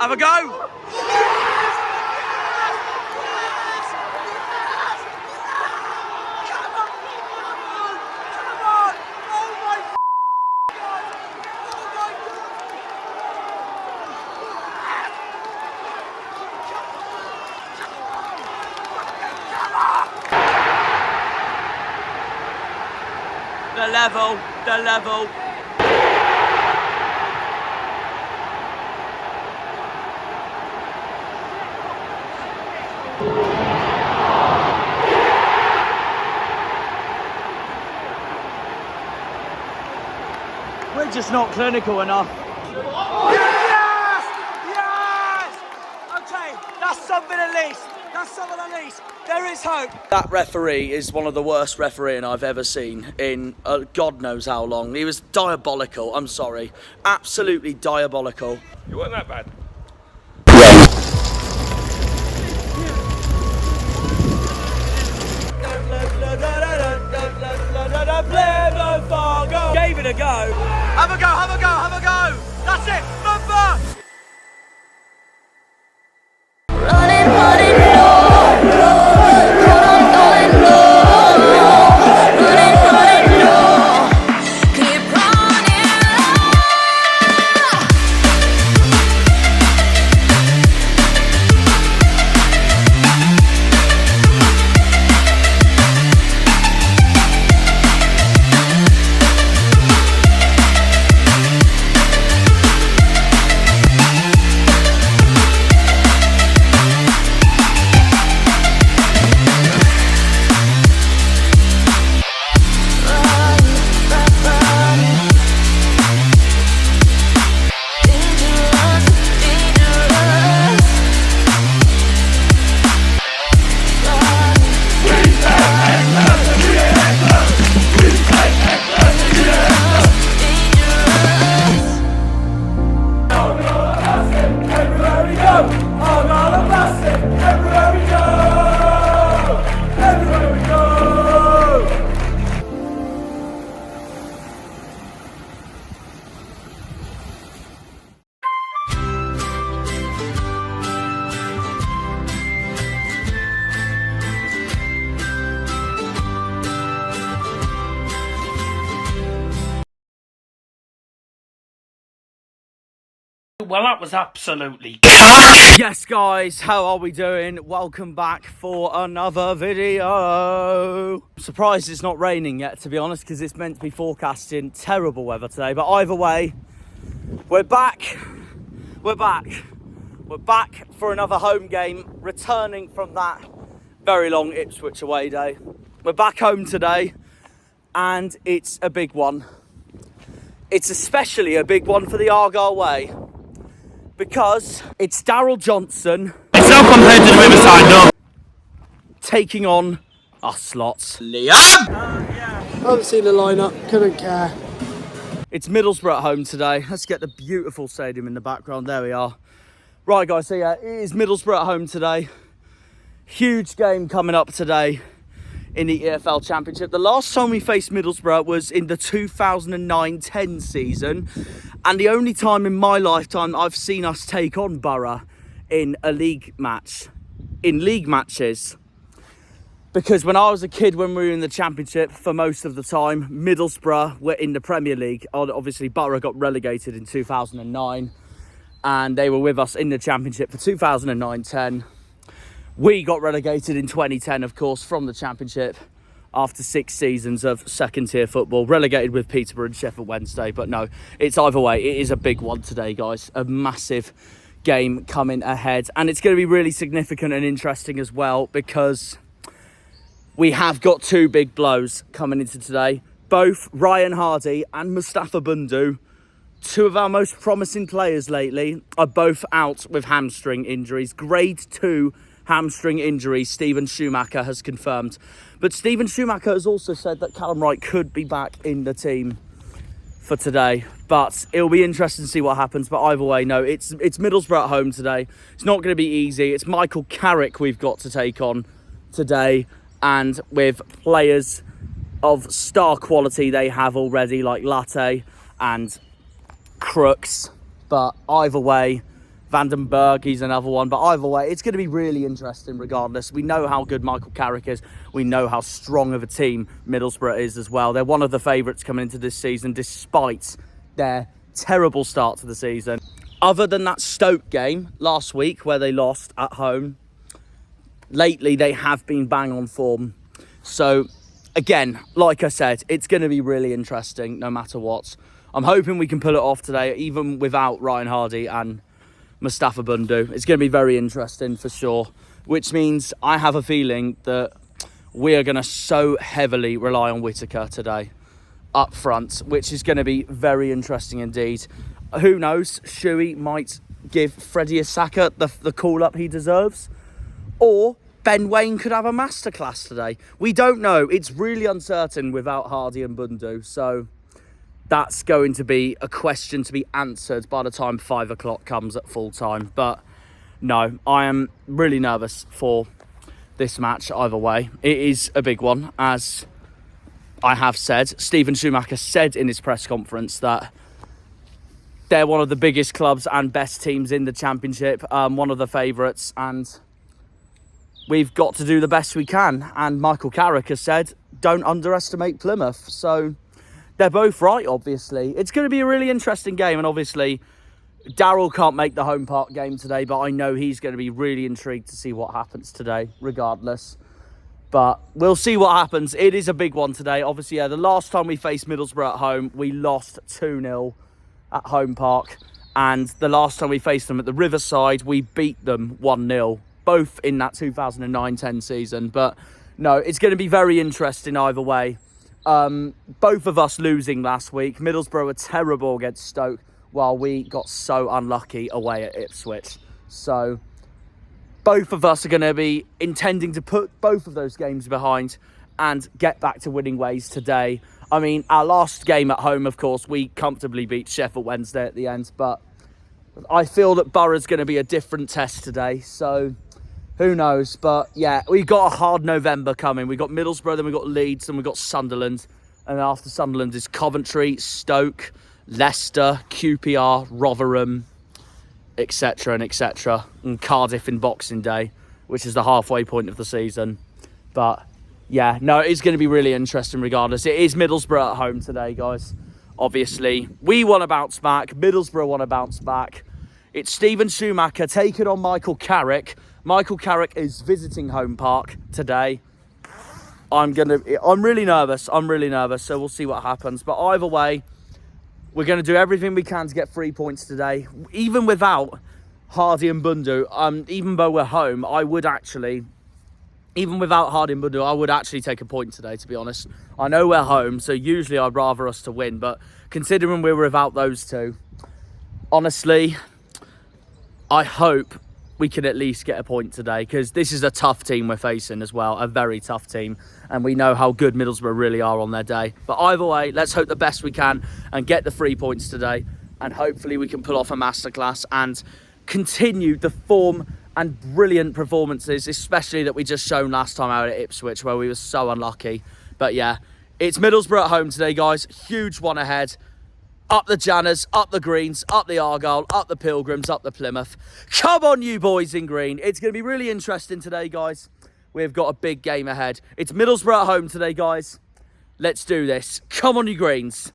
Have a go. The level. We're just not clinical enough. Yes! Yes! Okay, that's something at least. There is hope. That referee is one of the worst refereeing I've ever seen in God knows how long. He was diabolical, I'm sorry. Absolutely diabolical. It wasn't that bad. Gave it a go. Have a go. That's it. Number. Well, that was absolutely... Yes, guys, how are we doing? Welcome back for another video. I'm surprised it's not raining yet, to be honest, because it's meant to be forecasting terrible weather today. But either way, we're back. We're back for another home game, returning from that very long Ipswich away day. We're back home today, and it's a big one. It's especially a big one for the Argyle way, because it's Daryl Johnson. It's no compared to the Riverside, no. Taking on us lots. Liam! I haven't seen the lineup, couldn't care. It's Middlesbrough at home today. Let's get the beautiful stadium in the background. There we are. Right, guys, so yeah, it is Middlesbrough at home today. Huge game coming up today in the EFL Championship. The last time we faced Middlesbrough was in the 2009-10 season. And the only time in my lifetime I've seen us take on Boro in a league match, in league matches. Because when I was a kid, when we were in the Championship, for most of the time, Middlesbrough were in the Premier League. Obviously, Boro got relegated in 2009, and they were with us in the Championship for 2009-10. We got relegated in 2010, of course, from the Championship after 6 seasons of second-tier football, relegated with Peterborough and Sheffield Wednesday. But no, it's either way. It is a big one today, guys. A massive game coming ahead. And it's going to be really significant and interesting as well, because we have got 2 big blows coming into today. Both Ryan Hardy and Mustafa Bundu, 2 of our most promising players lately, are both out with hamstring injuries. Grade 2 hamstring injury, Stephen Schumacher has confirmed. But Stephen Schumacher has also said that Callum Wright could be back in the team for today. But it'll be interesting to see what happens. But either way, no, it's Middlesbrough at home today. It's not going to be easy. It's Michael Carrick we've got to take on today. And with players of star quality they have already, like Latte and Crooks. But either way, Vandenberg, he's another one. But either way, it's going to be really interesting regardless. We know how good Michael Carrick is. We know how strong of a team Middlesbrough is as well. They're one of the favourites coming into this season, despite their terrible start to the season. Other than that Stoke game last week where they lost at home, lately they have been bang on form. So again, like I said, it's going to be really interesting no matter what. I'm hoping we can pull it off today, even without Ryan Hardy and Mustafa Bundu. It's going to be very interesting for sure, which means I have a feeling that we are going to so heavily rely on Whittaker today up front, which is going to be very interesting indeed. Who knows? Shuey might give Freddie Asaka the call-up he deserves, or Ben Wayne could have a masterclass today. We don't know. It's really uncertain without Hardy and Bundu, so that's going to be a question to be answered by the time 5 o'clock comes at full time. But no, I am really nervous for this match either way. It is a big one, as I have said. Stephen Schumacher said in his press conference that they're one of the biggest clubs and best teams in the Championship, one of the favourites, and we've got to do the best we can. And Michael Carrick has said, don't underestimate Plymouth. So they're both right, obviously. It's going to be a really interesting game, and obviously Daryl can't make the home park game today, but I know he's going to be really intrigued to see what happens today, regardless. But we'll see what happens. It is a big one today. Obviously, yeah, the last time we faced Middlesbrough at home, we lost 2-0 at home park. And the last time we faced them at the Riverside, we beat them 1-0, both in that 2009-10 season. But no, it's going to be very interesting either way. Both of us losing last week. Middlesbrough were terrible against Stoke, while we got so unlucky away at Ipswich. So both of us are going to be intending to put both of those games behind and get back to winning ways today. I mean, our last game at home, of course, we comfortably beat Sheffield Wednesday at the end, but I feel that Borough's going to be a different test today, so who knows? But yeah, we've got a hard November coming. We've got Middlesbrough, then we've got Leeds, and we've got Sunderland. And after Sunderland is Coventry, Stoke, Leicester, QPR, Rotherham, etc. and etc. And Cardiff in Boxing Day, which is the halfway point of the season. But yeah, no, it's going to be really interesting regardless. It is Middlesbrough at home today, guys. Obviously, we want to bounce back. Middlesbrough want to bounce back. It's Stephen Schumacher taking on Michael Carrick. Michael Carrick is visiting home park today. I'm really nervous. So we'll see what happens. But either way, we're going to do everything we can to get 3 points today. Even without Hardy and Bundu, even though we're home, even without Hardy and Bundu, I would actually take a point today, to be honest. I know we're home, so usually I'd rather us to win. But considering we're without those two, honestly, I hope we can at least get a point today, because this is a tough team we're facing as well, a very tough team, and we know how good Middlesbrough really are on their day. But either way, let's hope the best we can and get the 3 points today, and hopefully we can pull off a masterclass and continue the form and brilliant performances, especially that we just shown last time out at Ipswich, where we were so unlucky. But yeah, it's Middlesbrough at home today, guys. Huge one ahead. Up the Janners, up the Greens, up the Argyle, up the Pilgrims, up the Plymouth. Come on, you boys in green. It's going to be really interesting today, guys. We've got a big game ahead. It's Middlesbrough at home today, guys. Let's do this. Come on, you Greens.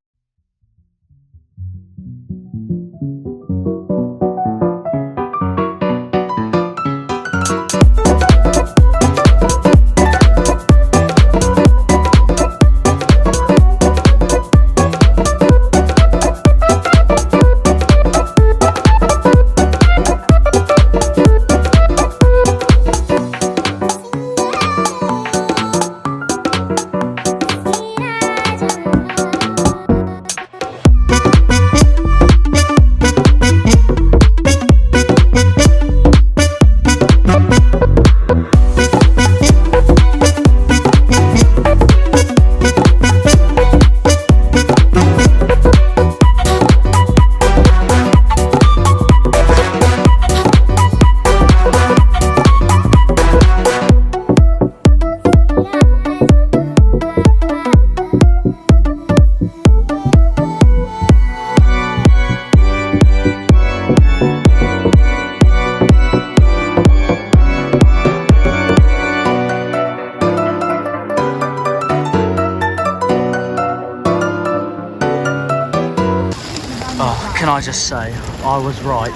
I just say, I was right.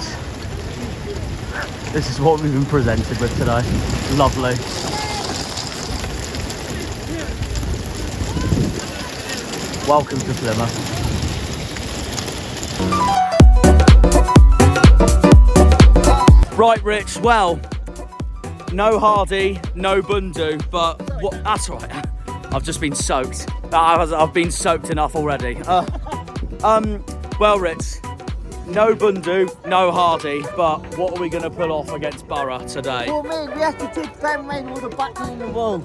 This is what we've been presented with today. Lovely. Welcome to Plymouth. Right, Rich, well, no Hardy, no Bundu, but what? That's all right. I've just been soaked. I've been soaked enough already. Well, Rich, no Bundu, no Hardy, but what are we going to pull off against Boro today? Well, mate, we have to take Ben Rain all the back in the wall.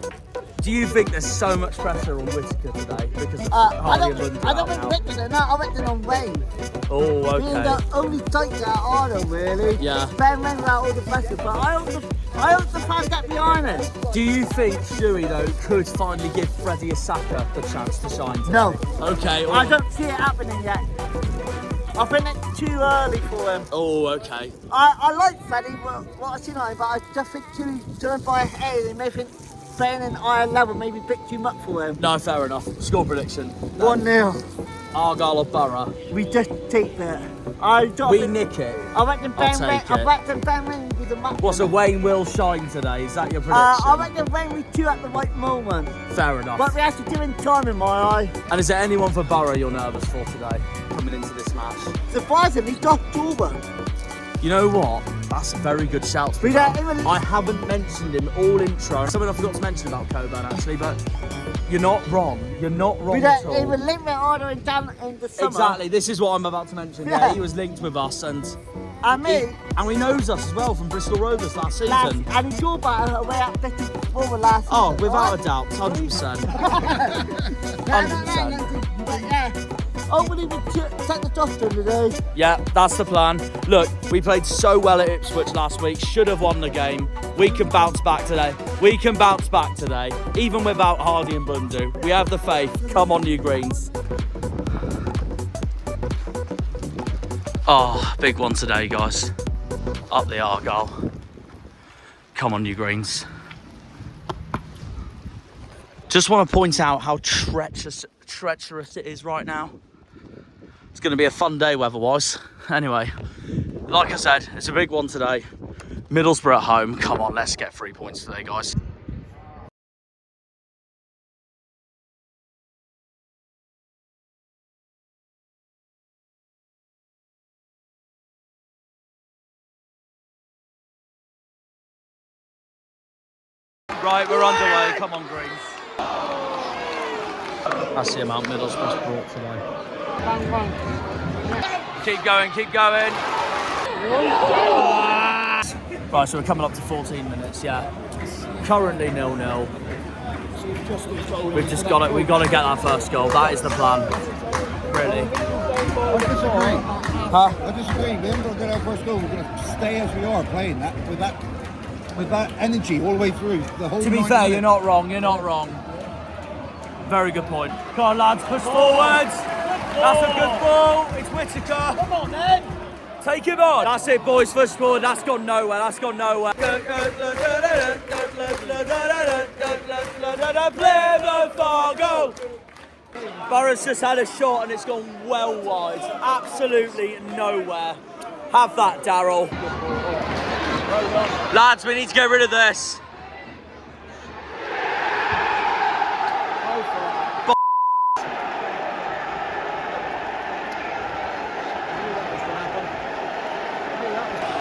Do you think there's so much pressure on Whittaker today because of I Hardy and Bundu? don't think Whittaker, no, I reckon on Rain. Oh, Being okay. the only tight that are them, really. Yeah. Ben Rain without all the pressure, but I hope the fans get behind it. Do you think Shuey, though, could finally give Freddie Asaka the chance to shine today? No. Okay. I don't see it happening yet. I think it's too early for him. Oh, okay. I like Freddie, what I see on him, but I just think too by a hair, they may think playing in higher level maybe a bit too much for him. No, fair enough. Score prediction. 1-0. Argyle or Boro? We just take that. We nick it. I reckon Ben Rain. take I it. reckon Ben Rain will be the match. What's a Wayne will shine today? Is that your prediction? I reckon Rain will be two at the right moment. Fair enough. But we have to do in time in my eye. And is there anyone for Boro you're nervous for today, coming into this match? Surprisingly, Josh Jordan. You know what? That's a very good shout. We don't even- I haven't mentioned him all intro. Something I forgot to mention about Coburn actually, but you're not wrong. You're not wrong We at don't all. even link the order in the summer. Exactly. This is what I'm about to mention. Yeah, he was linked with us, and Me. and he knows us as well from Bristol Rovers last season. And he saw about her way up Bristol forward last Oh, season. without a doubt, 100%. 100%. But yeah. Hopefully we take the dust today. Yeah, that's the plan. Look, we played so well at Ipswich last week. Should have won the game. We can bounce back today. We can bounce back today, even without Hardy and Bundu. We have the faith. Come on, you Greens. Oh, big one today, guys. Up the Argyle. Come on, you Greens. Just want to point out how treacherous it is right now. It's going to be a fun day weather-wise. Anyway, like I said, it's a big one today. Middlesbrough at home. Come on, let's get 3 points today, guys. Right, we're underway. Come on, Greens. That's the amount Middlesbrough's brought today. Keep going, keep going. Right, so we're coming up to 14 minutes, yeah. Currently 0-0. We've just got it. We've got to get that first goal. That is the plan. Really. I disagree. Huh? I disagree. We haven't got to get our first goal. We're going to stay as we are playing that with that energy all the way through the whole. To be 90 fair, minutes. you're not wrong. You're not wrong. Very good point. Come on, lads, push forwards. That's a good ball. It's Whittaker. Come on, then. Take him on. That's it, boys. First forward. That's gone nowhere. That's gone nowhere. Plymouth Argyle. Boro's just had a shot and it's gone well wide. Absolutely nowhere. Have that, Daryl. Lads, we need to get rid of this.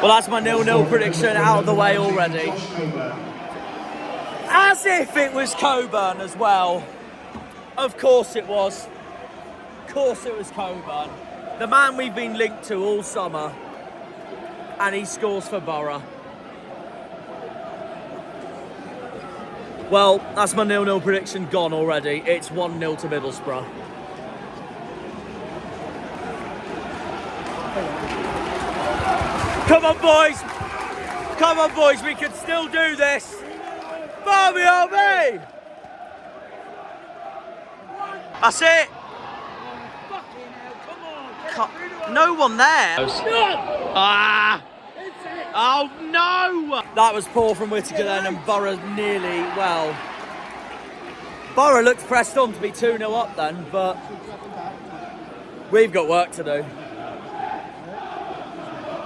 Well, that's my 0-0 prediction out of the way already. As if it was Coburn as well. Of course it was. Of course it was Coburn. The man we've been linked to all summer. And he scores for Boro. Well, that's my 0-0 prediction gone already. It's 1-0 to Middlesbrough. Come on, boys. Come on, boys. We can still do this. Barbie on me. That's it. No one there. Ah. Oh, no. That was poor from Whittaker then, and Boro nearly, well. Boro looked pressed on to be 2-0 up then, but we've got work to do.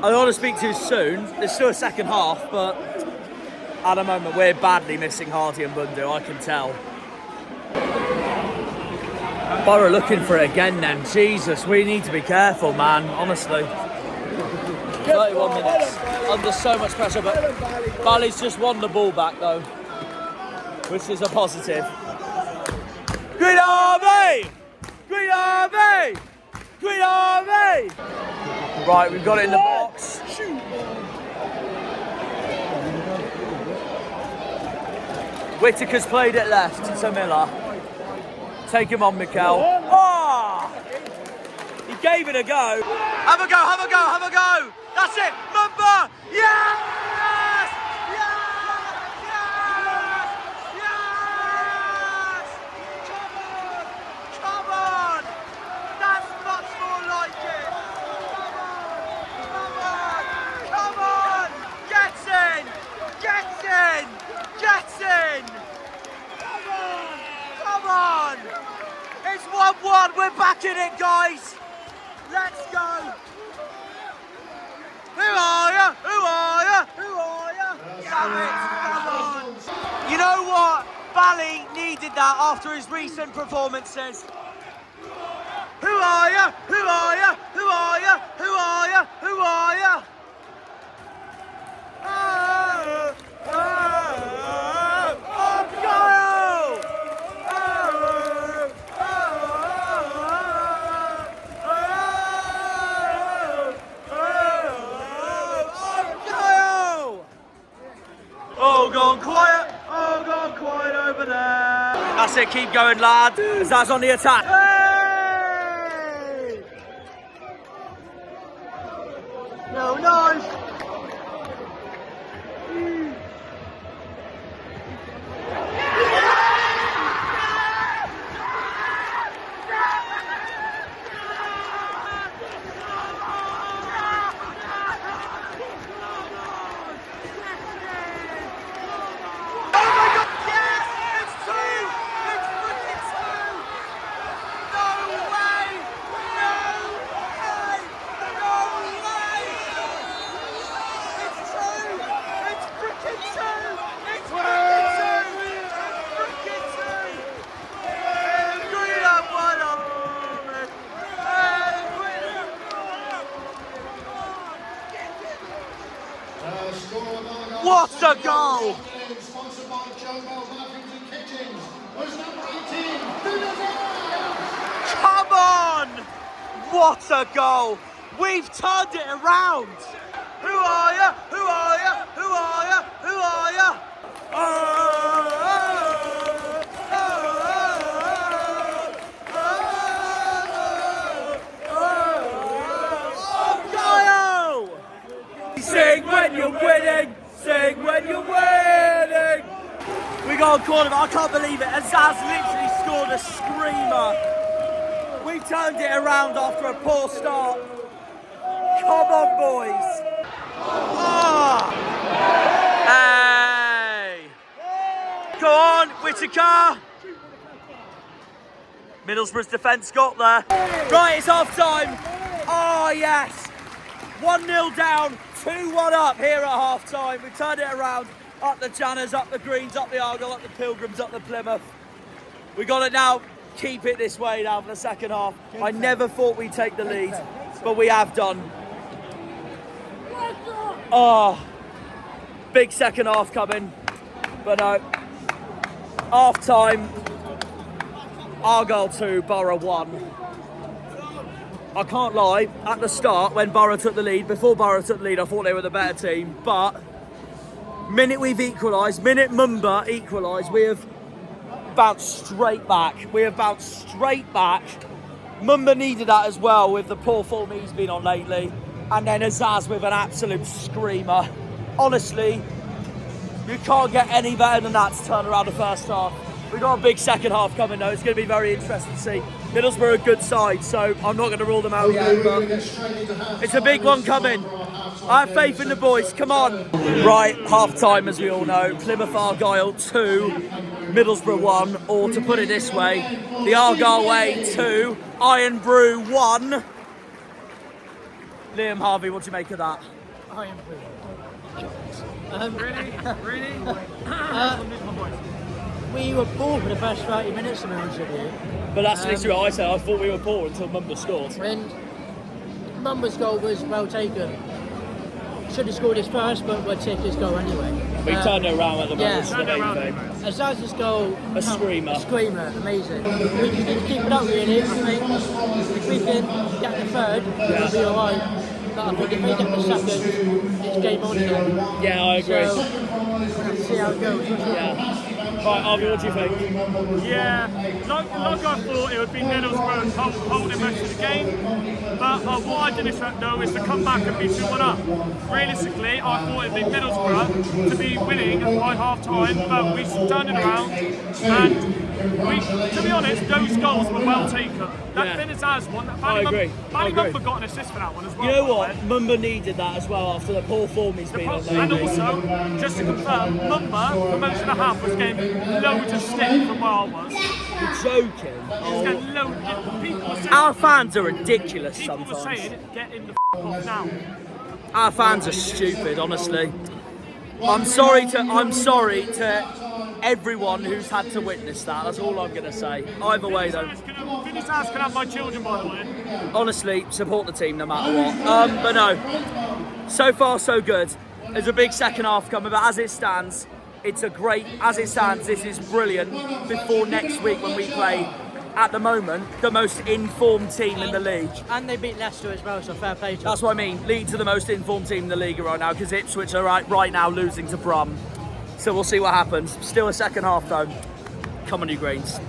I don't want to speak too soon. There's still a second half, but at the moment we're badly missing Hardy and Bundu, I can tell. Boro looking for it again then. Jesus, we need to be careful, man, honestly. 31 minutes, under so much pressure, but Bally's just won the ball back though, which is a positive. Green Army! Green Army! Green Army! Right, we've got it in the box. Whittaker's played it left to Miller. Take him on, Mikel. Oh! He gave it a go. Have a go, have a go, have a go! That's it! Mumba! Yes! Yes! Yes! Yes! Come on! Come on! That's much more like it! Come on! Come on! Gets in! Gets in! Gets in! Come on! Come on! It's 1-1. We're back in it, guys. Let's go. Who are you? Who are you? Who are you? Damn it. Come on. You know what? Bally needed that after his recent performances. Who are you? Who are you? Who are you? Who are you? Who are you? Oh, gone quiet. Oh, gone quiet over there. That's it. Keep going, lad. That's on the attack. Hey! No, nice. What a goal! Come on! What a goal! We've turned it around! Who are you? Who are you? Who are you? Who are you? Sing when you're winning! Sing when you're winning! We got a corner, I can't believe it. Azaz literally scored a screamer. We turned it around after a poor start. Come on, boys. Oh. Hey! Go on, Whittaker. Middlesbrough's defence got there. Right, it's half time. Oh, yes. 1-0 down, 2-1 up here at half time. We turned it around. Up the Janners, up the Greens, up the Argyle, up the Pilgrims, up the Plymouth. We got it now. Keep it this way now for the second half. I never thought we'd take the lead, but we have done. Oh, big second half coming. But no, half time, Argyle 2, Boro 1. I can't lie, at the start, when Boro took the lead, before Boro took the lead, I thought they were the better team, but minute we've equalised, minute Mumba equalised, we have bounced straight back. We have bounced straight back. Mumba needed that as well with the poor form he's been on lately. And then Azaz with an absolute screamer. Honestly, you can't get any better than that to turn around the first half. We've got a big second half coming though. It's going to be very interesting to see. Middlesbrough are a good side, so I'm not going to rule them out yet, but it's a big one coming. I have faith in the boys, come on. Right, half time as we all know. Plymouth Argyle 2, Middlesbrough 1, or to put it this way, TheArgyleWay 2, Iron Brew 1. Liam Harvey, what do you make of that? I am Really? we were poor for the first 30 minutes, to be honest with you. But that's literally what I said. I thought we were poor until Mumba scored. And Mumba's goal was well taken. Should have scored his first, but we'll take his goal anyway. We turned it around at the moment, yeah. it's the main thing. Azaz's goal, A screamer. A screamer, amazing. We just need to keep it up, really. I think if we can get the third, we'll be alright. But I think if we get the second, it's game on again. Yeah, I agree. So, we'll have to see how it goes. Yeah. Right, Harvey, what do you think? Yeah, like I thought it would be Middlesbrough holding most of the game, but what I didn't expect though is to come back and be 2-1 up. Realistically, I thought it would be Middlesbrough to be winning by half time, but we turned it around, and to be honest, those goals were well taken. That Penzance one, I agree. Mumba got an assist for that one as well. You know what? Mumba needed that as well after the poor form he's been on And lately. also, just to confirm, Mumba for most of the half was getting loads of stick from where I was. You're joking. He was getting people were saying, Our fans are ridiculous people were sometimes. saying, get in the off now. Our fans are stupid, honestly. I'm sorry to everyone who's had to witness that. That's all I'm gonna say. Either way, though, Finish house can have my children, by the way. honestly, support the team no matter what. But no, so far so good. There's a big second half coming, but as it stands, this is brilliant before next week when we play, at the moment, the most informed team in the league. And they beat Leicester as well, so fair play to them. That's what I mean, lead to the most informed team in the league right now, because Ipswich are right now losing to Brum. So we'll see what happens. Still a second half though. Come on, you Greens.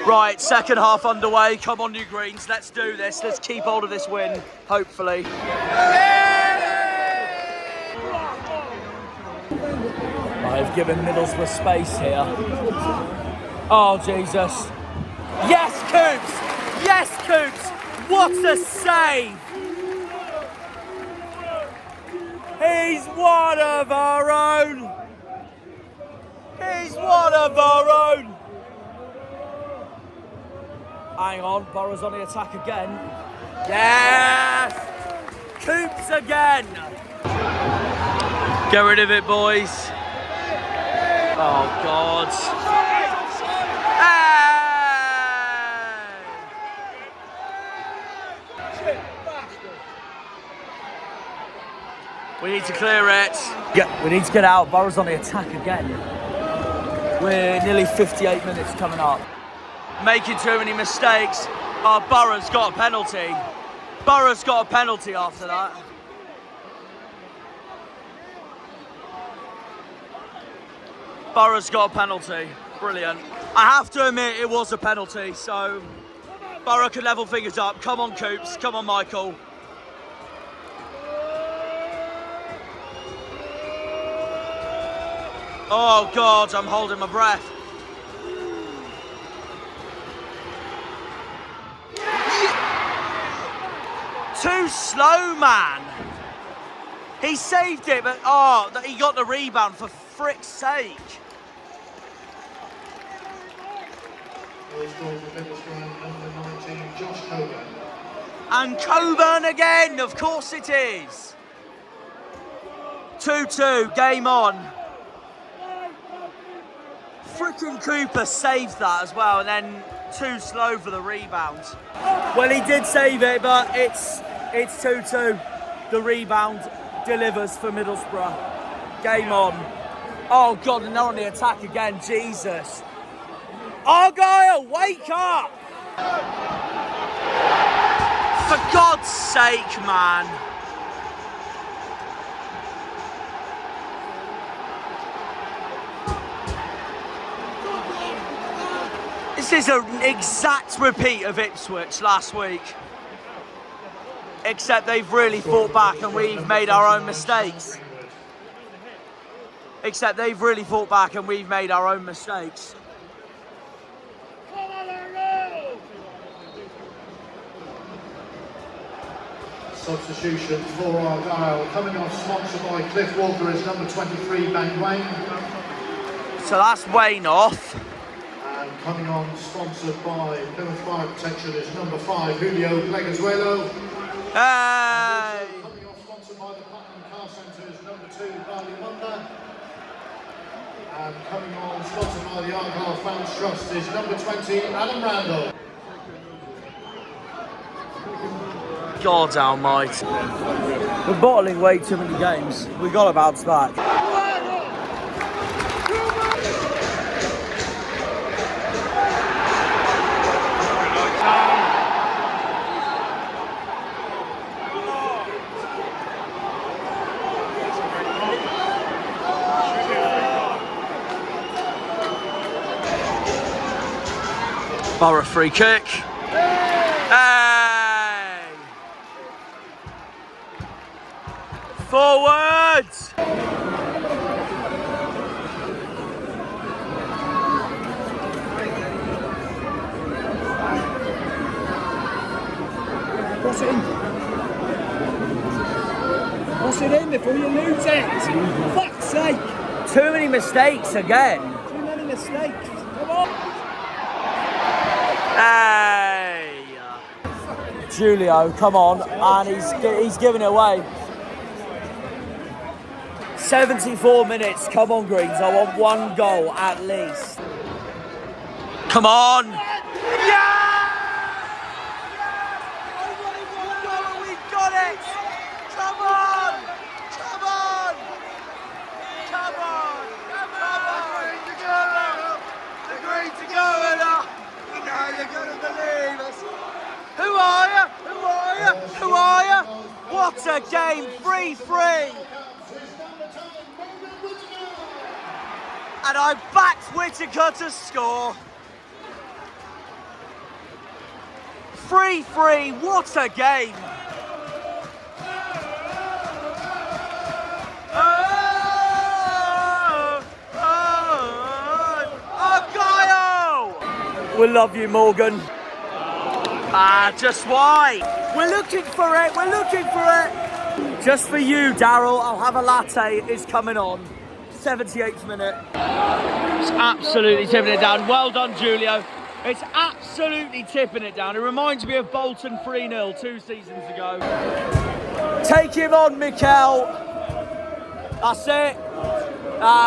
Right, second half underway. Come on, you Greens. Let's do this. Let's keep hold of this win, hopefully. I've given Middlesbrough space here. Oh, Jesus. Yes, Coops! Yes, Coops! What a save! He's one of our own! He's one of our own! Hang on, Boro's on the attack again. Yes! Coops again! Get rid of it, boys. Oh, God. Hey! We need to clear it. Yeah, we need to get out. Boro's on the attack again. We're nearly 58 minutes coming up. Making too many mistakes. Oh, Boro's got a penalty. Boro's got a penalty after that. Boro's got a penalty. Brilliant. I have to admit it was a penalty, so Boro can level fingers up. Come on, Coops. Come on, Michael. Oh, God, I'm holding my breath. Too slow, man. He saved it, but he got the rebound for frick's sake. And Coburn again, of course it is. 2-2, game on. Frickin' Cooper saved that as well, and then too slow for the rebound. Well, he did save it, but it's 2-2. The rebound delivers for Middlesbrough. Game on. Oh, God, and they're on the attack again. Jesus. Argyle, wake up! For God's sake, man. This is an exact repeat of Ipswich last week. Except they've really fought back and we've made our own mistakes. Substitution for Argyle, coming off, sponsored by Cliff Walker, is number 23, Ben Wayne. So that's Wayne off. And coming on, sponsored by Plymouth Fire Protection, is number 5, Julio Pleguezuelo. Hey! Coming off, sponsored by the Platinum Car Centre's number 2, Barley Wonder. And coming on, sponsored by the Argyle Fans Trust, is number 20, Adam Randall. God almighty. We're bottling way too many games. We got to bounce back. Boro free kick. Hey! Forwards! What's it in? What's it in before you lose it? Fuck's sake! Too many mistakes again. Too many mistakes. Come on! Hey! Julio, come on, and he's giving it away. 74 minutes, come on Greens, I want one goal at least. Come on! Yeah! We got it! Come on! Come on! Come on! Come on! The Greens are going up! Now you're gonna believe us. Who are you? Who are you? Who are you? What a game! 3-3! And I backed Whittaker to score. 3-3, what a game! Argyle! We love you, Morgan. Just why? We're looking for it, we're looking for it. Just for you, Daryl, I'll have a latte, it's coming on. 78th minute. It's absolutely tipping it down. Well done, Julio. It's absolutely tipping it down. It reminds me of Bolton 3-0 2 seasons ago. Take him on, Mikel. That's it.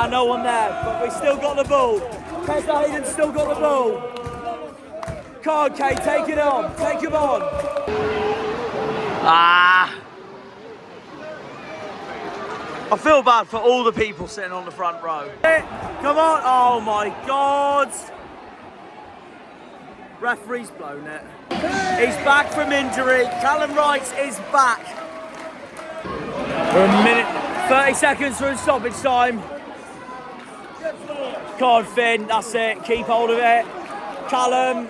No one there, but we still got the ball. Pezza Hayden's still got the ball. Come on, Kate, take it on. Take him on. I feel bad for all the people sitting on the front row. Come on, oh my God. Referee's blown it. He's back from injury. Callum Wright is back. We're a minute, 30 seconds through stoppage time. Come on, Finn, that's it. Keep hold of it. Callum.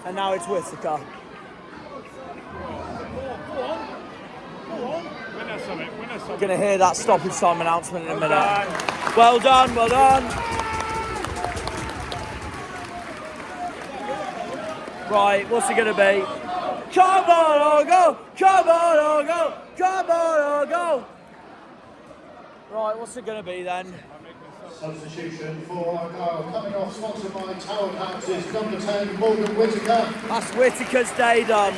And now it's Whittaker. We're going to hear that stoppage time announcement in a minute. Well done, well done. Right, what's it going to be? Come on, Argo! Come on, Argo! Come on, Argo! Right, what's it going to be then? Substitution for Argyle, coming off, sponsored by Tower Caps, is number 10, Morgan Whittaker. That's Whittaker's day done.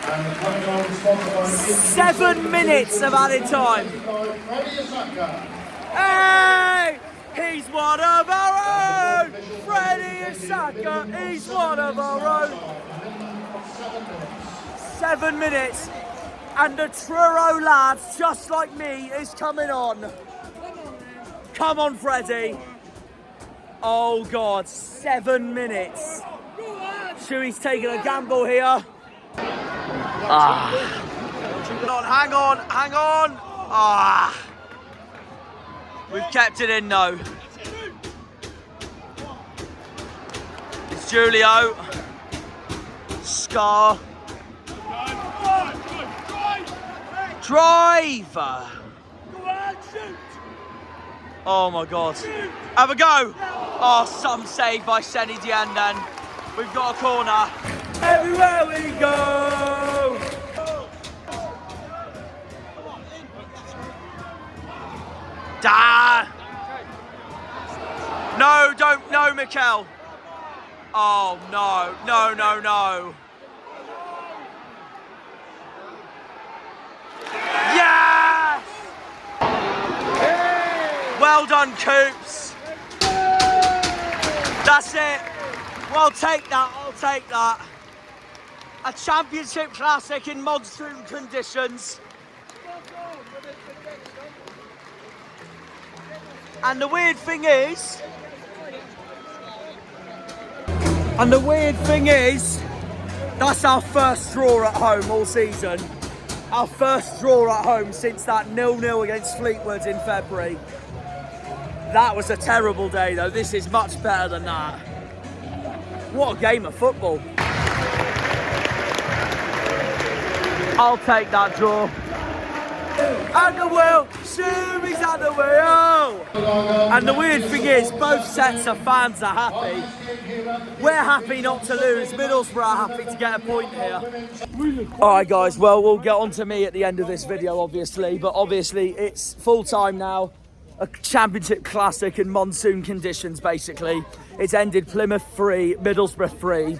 And coming on, sponsored by 7 minutes of added time. Hey! He's one of our own! Freddie Isaka, he's one of our own! 7 minutes, and the Truro lad, just like me, is coming on. Come on, Freddie. Oh God, 7 minutes. Shuey's taking a gamble here. Hang on, hang on. We've kept it in though. It's Julio. Scar. Driver. Oh my God. Have a go. Oh, some save by Senny Dian then. We've got a corner. Everywhere we go. Da. No, don't, no, Mikel. Oh, no. No, no, no. Yes! Well done, Coops. That's it. Well, take that. I'll take that. A championship classic in monsoon conditions. And the weird thing is, that's our first draw at home all season. Our first draw at home since that 0-0 against Fleetwood in February. That was a terrible day though. This is much better than that. What a game of football. I'll take that draw. And the wheel, Sherry's at the wheel. And the weird thing is, both sets of fans are happy. We're happy not to lose. Middlesbrough are happy to get a point here. Alright guys, well, we'll get on to me at the end of this video, obviously. But obviously, it's full time now. A championship classic in monsoon conditions, basically. It's ended Plymouth 3, Middlesbrough 3.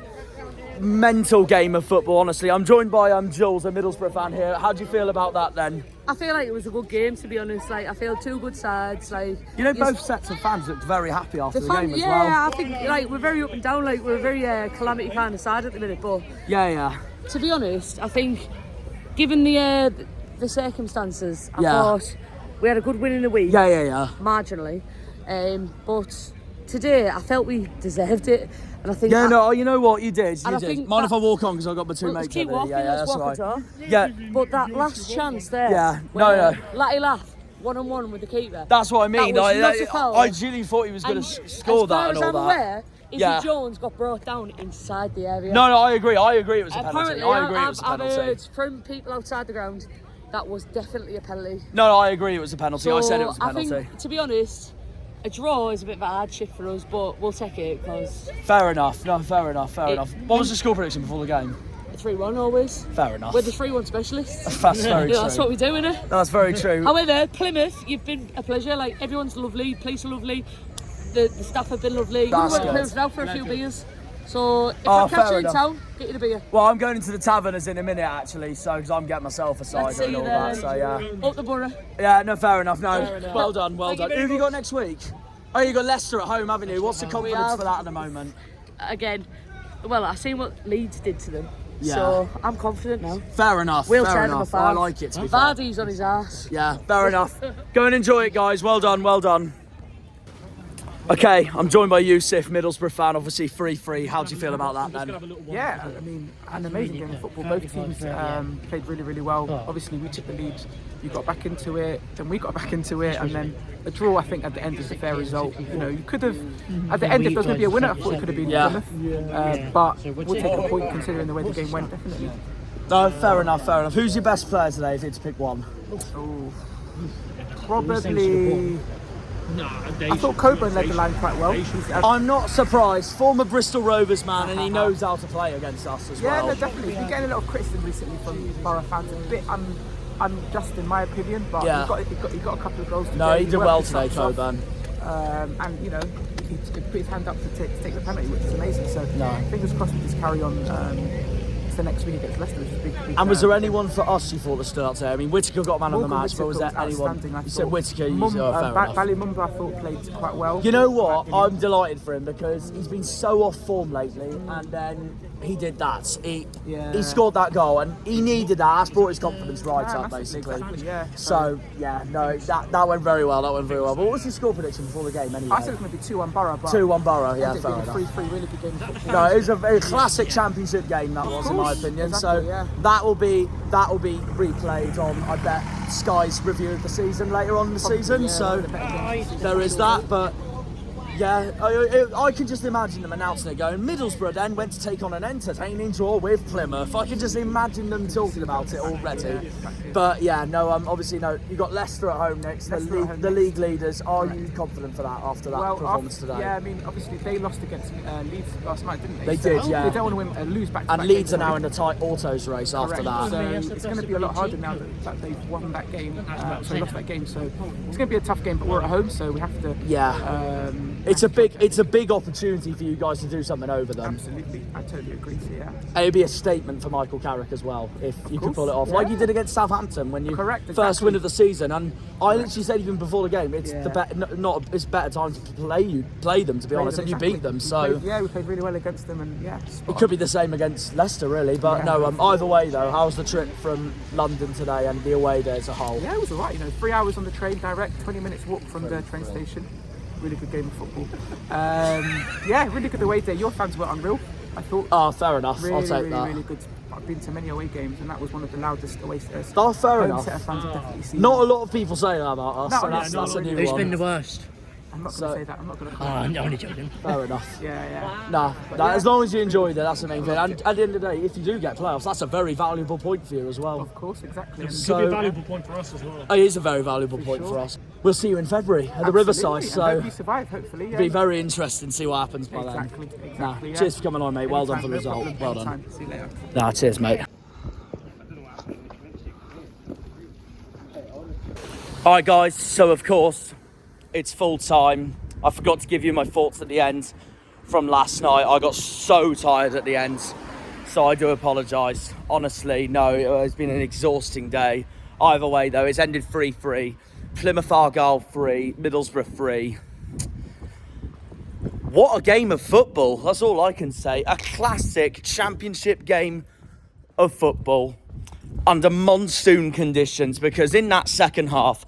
Mental game of football, honestly. I'm joined by Jules, a Middlesbrough fan here. How do you feel about that then? I feel like it was a good game, to be honest. Like, I feel two good sides. Like, you know, both sets of fans looked very happy after the game as well. Yeah, I think like we're very up and down. Like, we're a very calamity kind of side at the minute. But yeah. To be honest, I think given the circumstances, I thought we had a good win in the week. Yeah. Marginally, but today I felt we deserved it. And I think you know what, you did. Mind if I walk on because I've got my two mates keep over walking, here. let's walk right. Yeah. But that last chance there. Yeah. No. Latty laugh, 1-on-1 with the keeper. That's what I mean. That was not a foul. I really thought he was going to score that and all that. As far as I'm aware, Izzy Jones got brought down inside the area. No, I agree. I agree it was a penalty. Apparently, I've heard from people outside the ground that was definitely a penalty. No, I agree it was a penalty. So I said it was a penalty. I think, to be honest, a draw is a bit of a hardship for us, but we'll take it because... Fair enough. No, fair enough. What was the score prediction before the game? 3-1 always. Fair enough. We're the 3-1 specialists. That's very true. That's what we do, innit? That's very true. However, Plymouth, you've been a pleasure. Like, everyone's lovely, police are lovely, the staff have been lovely. That's we went to Plymouth now for a few beers. So if I catch you in town, get you the beer. Well, I'm going into the taverners in a minute actually, so because I'm getting myself a cider and all that. So Up the Boro. Yeah, no, fair enough. No, Fair enough. well done. Who have you got next week? Oh, you got Leicester at home, haven't you? What's the confidence for that at the moment? Again, well, I've seen what Leeds did to them. Yeah. So I'm confident now. Fair enough. We'll fair turn enough. them I like it. To be fair. Vardy's on his ass. Yeah, fair enough. Go and enjoy it, guys. Well done. Well done. Okay, I'm joined by Yusuf, Middlesbrough fan, obviously 3-3. How do you feel about that then? Yeah, I mean, an amazing game of football. Both teams played really, really well. Obviously, we took the lead, you got back into it, then we got back into it, and then a draw, I think, at the end is a fair result. You know, you could have, at the end, if there was going to be a winner, I thought it could have been Plymouth. But we'll take a point considering the way the game went, definitely. No, fair enough, fair enough. Who's your best player today if you had to pick one? Oh, probably... I thought Coburn led the line quite well. I'm not surprised. Former Bristol Rovers man, and he knows how to play against us as well. Yeah, no, definitely. We've been getting a lot of criticism recently from Boro fans. A bit unjust in my opinion, but he got a couple of goals today. No, he did well today, Coburn. And you know, he put his hand up to take the penalty, which is amazing. So fingers crossed we just carry on. The next week against Leicester, which is big. And was there anyone for us you thought that stood out today? I mean, Whittaker got man of the match, but was there anyone? You said Whittaker. Mumba, I thought played quite well. You know what? I'm delighted for him because he's been so off form lately, and then he did that. He scored that goal, and he needed that. That's brought his confidence right up, basically. Exactly, yeah. So that went very well. That went very well. But what was his score prediction before the game? Anyway, I said it was going to be 2-1 Boro. 2-1 Boro. Yeah, fair enough. 3-3, really good game. No, it was a very classic championship game. That was, in my opinion. Exactly, so that will be replayed on, I bet, Sky's review of the season later on in the season. So there is that, but. Yeah, I can just imagine them announcing it going, Middlesbrough then went to take on an entertaining draw with Plymouth. I can just imagine them talking about it already. But yeah, no, obviously, no, you've got Leicester at home next, the league leaders. Are you confident for that after that performance today? Yeah, I mean, obviously they lost against Leeds last night, didn't they? They did, yeah. They don't want to lose back to back. And Leeds are now in the tight autos race after that. So it's going to be a lot harder now that they've won that game, lost that game. So it's going to be a tough game, but we're at home, so we have to... It's a big opportunity for you guys to do something over them. Absolutely, I totally agree. So, yeah. It'd be a statement for Michael Carrick as well if you could pull it off, like you did against Southampton when you first win of the season. And I literally said even before the game, it's it's better time to play them, to be honest, and you beat them. So we played really well against them, and it could be the same against Leicester, really. But no, either way though, how's the trip from London today and the away day as a whole? Yeah, it was alright. 3 hours on the train direct, 20 minutes walk from the train station. Really good game of football. Really good away day. Your fans were unreal, I thought. Oh, fair enough. Really, I'll take that. Really good. I've been to many away games, and that was one of the loudest away fans. Oh, fair enough. Set of fans I've definitely seen. Not a lot of people say that about us. That's a new Who's one. been the worst? I'm not going to say that. I'm not going to. Oh, I'm only joking. Fair enough. Yeah. Nah, as long as you enjoyed it, that's the main thing. And at the end of the day, if you do get playoffs, that's a very valuable point for you as well. Of course, exactly. It's a valuable point for us as well. It is a very valuable point for us. We'll see you in February at the Riverside. So I hope you survive, hopefully. It'll be very interesting to see what happens by then. Exactly. Cheers for coming on, mate. Well done for the result. Well done. See you later. Cheers, mate. Alright guys, so of course, it's full time. I forgot to give you my thoughts at the end from last night. I got so tired at the end, so I do apologise. Honestly, no, it's been an exhausting day. Either way though, it's ended 3-3. Plymouth Argyle 3, Middlesbrough 3. What a game of football, that's all I can say. A classic championship game of football under monsoon conditions, because in that second half,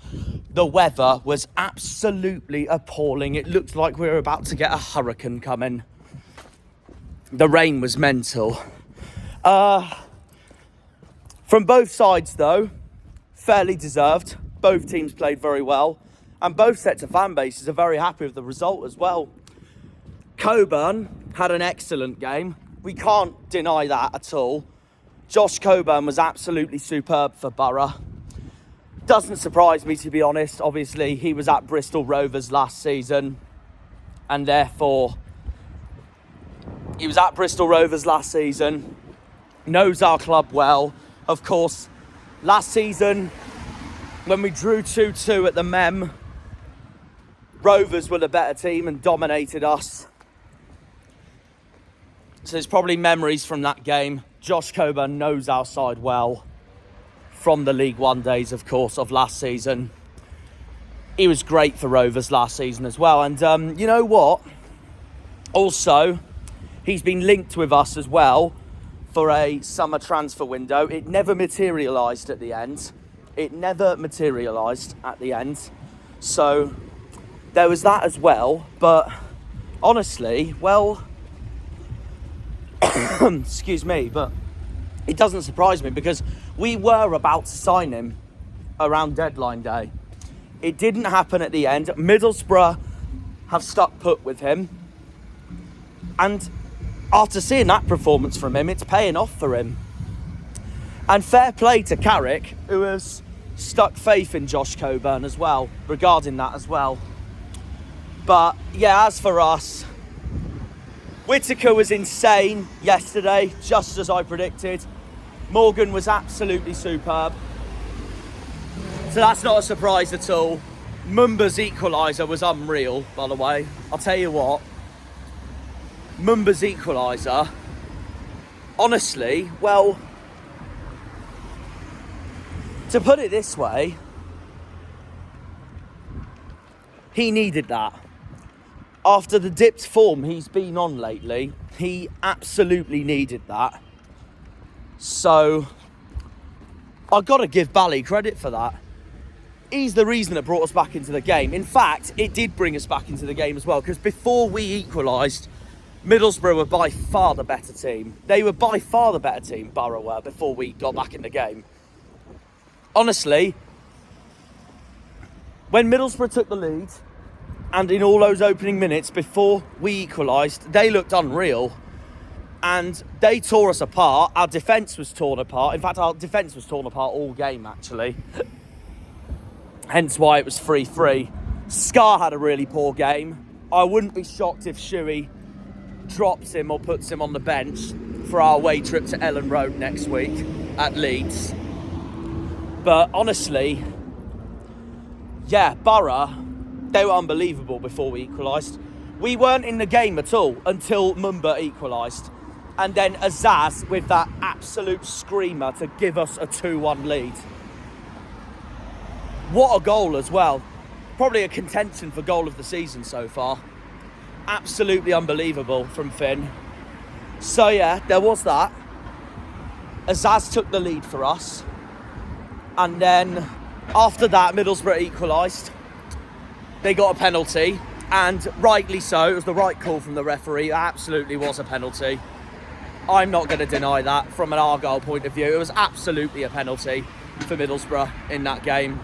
the weather was absolutely appalling. It looked like we were about to get a hurricane coming. The rain was mental. From both sides though, fairly deserved. Both teams played very well, and both sets of fan bases are very happy with the result as well. Coburn had an excellent game. We can't deny that at all. Josh Coburn was absolutely superb for Boro. Doesn't surprise me, to be honest. Obviously, he was at Bristol Rovers last season, and therefore he was at Bristol Rovers last season, knows our club well. Of course, last season, when we drew 2-2 at the Mem, Rovers were the better team and dominated us. So there's probably memories from that game. Josh Coburn knows our side well from the League One days, of course, of last season. He was great for Rovers last season as well. And you know what? Also, he's been linked with us as well for a summer transfer window. It never materialised at the end. So there was that as well. But honestly, well, excuse me, but it doesn't surprise me, because we were about to sign him around deadline day. It didn't happen at the end. Middlesbrough have stuck put with him. And after seeing that performance from him, it's paying off for him. And fair play to Carrick, who has stuck faith in Josh Coburn as well, regarding that as well. But yeah, as for us, Whittaker was insane yesterday, just as I predicted. Morgan was absolutely superb. So that's not a surprise at all. Mumba's equaliser was unreal, by the way. I'll tell you what. Mumba's equaliser, honestly, well, to put it this way, he needed that. After the dipped form he's been on lately, he absolutely needed that. So, I've got to give Bally credit for that. He's the reason that brought us back into the game. In fact, it did bring us back into the game as well, because before we equalised, Middlesbrough were by far the better team. They were by far the better team, Boro were, before we got back in the game. Honestly, when Middlesbrough took the lead, and in all those opening minutes before we equalised, they looked unreal. And they tore us apart. Our defence was torn apart. In fact, our defence was torn apart all game, actually. Hence why it was 3-3. Scar had a really poor game. I wouldn't be shocked if Shuey drops him or puts him on the bench for our away trip to Ellen Road next week at Leeds. But honestly, yeah, Boro, they were unbelievable before we equalised. We weren't in the game at all until Mumba equalised. And then Azaz with that absolute screamer to give us a 2-1 lead. What a goal as well. Probably a contention for goal of the season so far. Absolutely unbelievable from Finn. So yeah, there was that. Azaz took the lead for us. And then after that, Middlesbrough equalised. They got a penalty. And rightly so, it was the right call from the referee. It absolutely was a penalty. I'm not going to deny that from an Argyle point of view. It was absolutely a penalty for Middlesbrough in that game.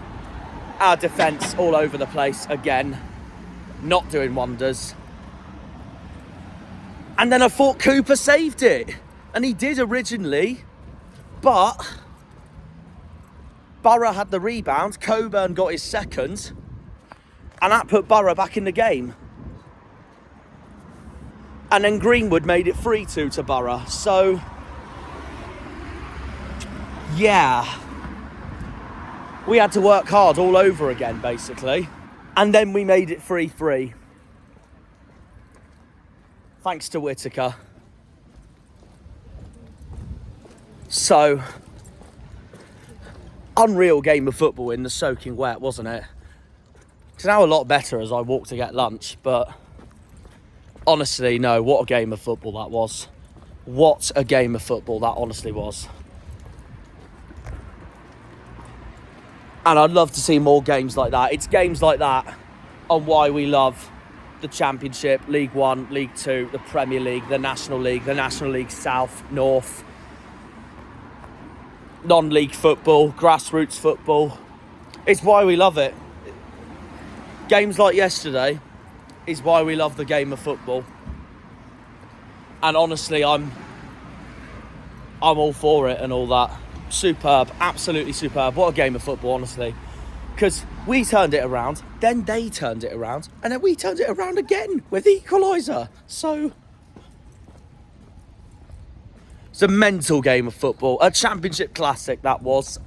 Our defence all over the place again, not doing wonders. And then I thought Cooper saved it. And he did originally, but Boro had the rebound, Coburn got his second, and that put Boro back in the game. And then Greenwood made it 3-2 to Boro. So, yeah. We had to work hard all over again, basically. And then we made it 3-3. Thanks to Whittaker. So, unreal game of football in the soaking wet, wasn't it? It's now a lot better as I walk to get lunch, but honestly, no, what a game of football that was. What a game of football that honestly was. And I'd love to see more games like that. It's games like that on why we love the Championship, League One, League Two, the Premier League, the National League South, North, non-league football, grassroots football. It's why we love it. Games like yesterday is why we love the game of football. And honestly, I'm all for it and all that. Superb, absolutely superb. What a game of football, honestly. Because we turned it around, then they turned it around, and then we turned it around again with the equaliser. So, it's a mental game of football. A Championship classic, that was.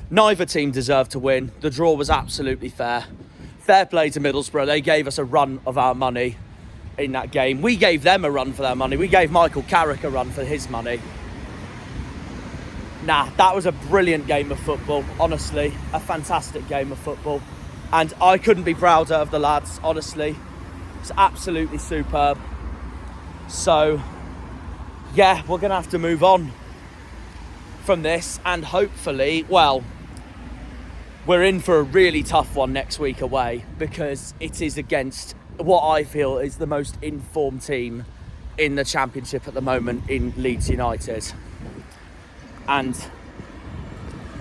Neither team deserved to win. The draw was absolutely fair. Fair play to Middlesbrough. They gave us a run of our money in that game. We gave them a run for their money. We gave Michael Carrick a run for his money. Nah, that was a brilliant game of football, honestly. A fantastic game of football. And I couldn't be prouder of the lads, honestly. It's absolutely superb. So, yeah, we're going to have to move on from this. And hopefully, well, we're in for a really tough one next week away. Because it is against what I feel is the most informed team in the Championship at the moment in Leeds United. And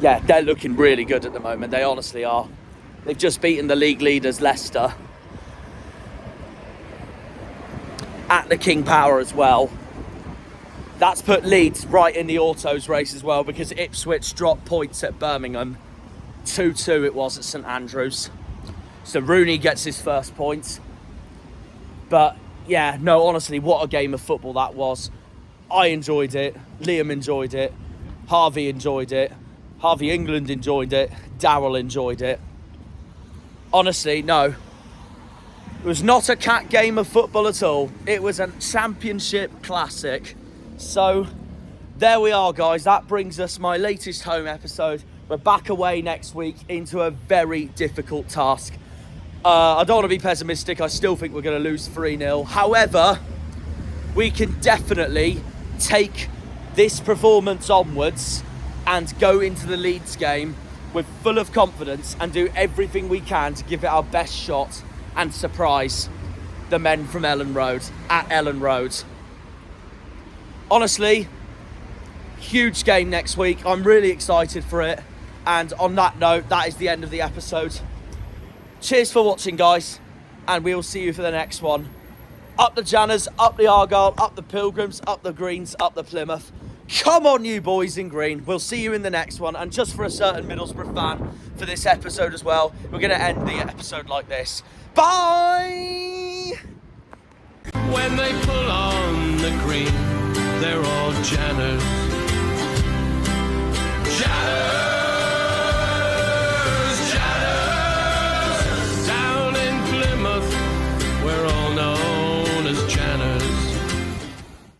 yeah, they're looking really good at the moment. They honestly are. They've just beaten the league leaders, Leicester, at the King Power as well. That's put Leeds right in the autos race as well, because Ipswich dropped points at Birmingham. 2-2 it was at St Andrews. So Rooney gets his first point. But yeah, no, honestly, what a game of football that was. I enjoyed it. Liam enjoyed it. Harvey enjoyed it. Harvey England enjoyed it. Darryl enjoyed it. Honestly, no. It was not a cat game of football at all. It was a Championship classic. So, there we are, guys. That brings us my latest home episode. We're back away next week into a very difficult task. I don't want to be pessimistic. I still think we're going to lose 3-0. However, we can definitely take this performance onwards and go into the Leeds game with full of confidence and do everything we can to give it our best shot and surprise the men from Ellen Road at Ellen Road. Honestly, huge game next week. I'm really excited for it. And on that note, that is the end of the episode. Cheers for watching, guys, and we will see you for the next one. Up the Janners, up the Argyle, up the Pilgrims, up the Greens, up the Plymouth. Come on, you boys in green. We'll see you in the next one. And just for a certain Middlesbrough fan for this episode as well, we're going to end the episode like this. Bye! When they pull on the green, they're all Janners.